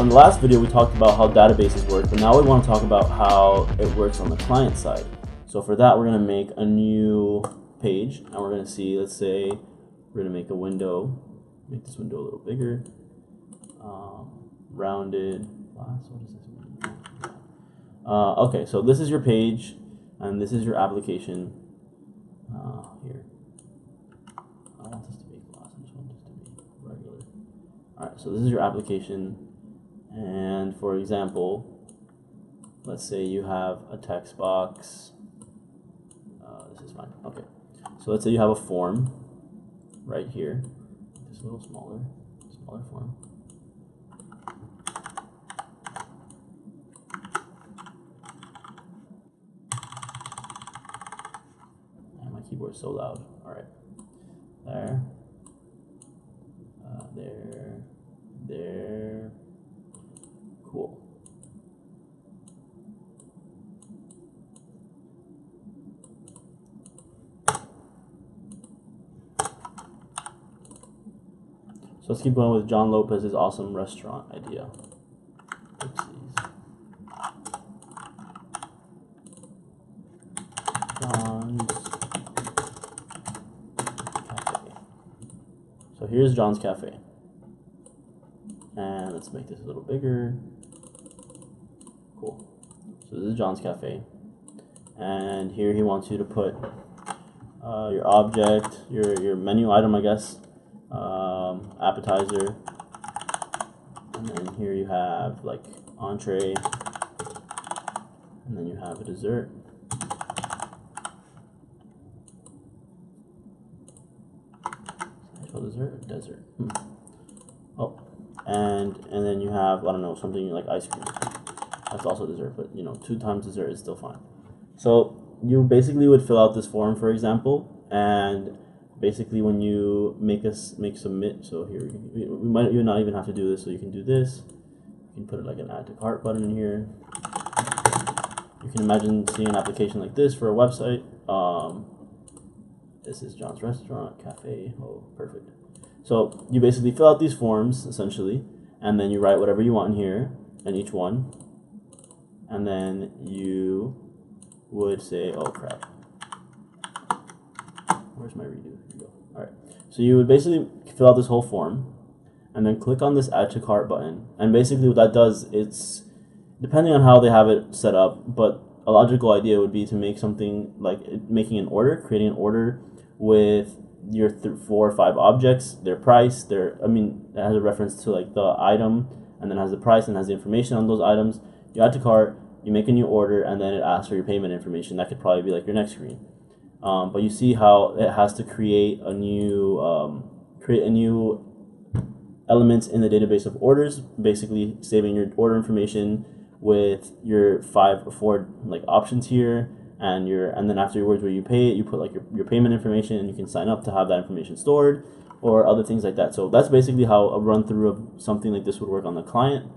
So in the last video we talked about how databases work, but now we want to talk about how it works on the client side. So for that we're going to make a new page, and we're going to see, let's say we're going to make a window, make this window a little bigger, rounded glass. What does this mean? Okay, so this is your page and this is your application. Here, I don't want this to be glass, I just want this to be regular. Alright, so this is your application, and for example, let's say you have a text box. This is fine. Okay, so let's say you have a form right here, just a little smaller form. And my keyboard is so loud. All right, there, cool. So let's keep going with John Lopez's awesome restaurant idea. Oopsies. John's Cafe. So here's John's Cafe. And let's make this a little bigger. Cool. So this is John's Cafe. And here he wants you to put your object, your menu item, I guess. Appetizer, and then here you have like entree, and then you have a dessert. Dessert. Oh, and then you have, I don't know, something like ice cream. That's also dessert, but you know, 2 times dessert is still fine. So you basically would fill out this form, for example, and basically when you make submit, so here you not even have to do this, so you can do this. You can put it like an add to cart button in here. You can imagine seeing an application like this for a website. This is John's Restaurant Cafe. Oh, perfect. So you basically fill out these forms essentially, and then you write whatever you want in here in each one, and then you would say, oh crap, where's my redo? Here we go. Alright, so you would basically fill out this whole form and then click on this add to cart button, and basically what that does, it's depending on how they have it set up, but a logical idea would be to make something like making an order, creating an order with your 4 or 5 objects, their price, it has a reference to like the item, and then has the price and has the information on those items. You add to cart, you make a new order, and then it asks for your payment information. That could probably be like your next screen. But you see how it has to create a new elements in the database of orders, basically saving your order information with your 5 or 4 like options here, and then afterwards where you pay it, you put like your payment information, and you can sign up to have that information stored or other things like that. So that's basically how a run through of something like this would work on the client.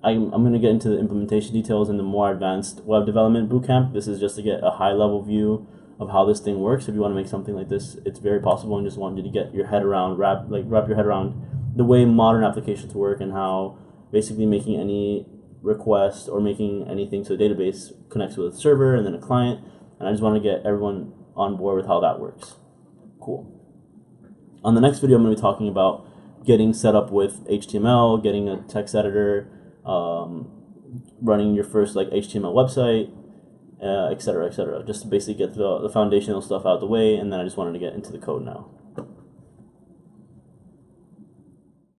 I'm going to get into the implementation details in the more advanced web development bootcamp. This is just to get a high level view of how this thing works. If you want to make something like this, it's very possible, and just want you to get your head around, wrap your head around the way modern applications work, and how basically making any request or making anything to the database connects with a server and then a client. And I just want to get everyone on board with how that works. Cool. On the next video, I'm going to be talking about getting set up with HTML, getting a text editor, running your first like HTML website, etc., etc. Just to basically get the foundational stuff out of the way, and then I just wanted to get into the code now.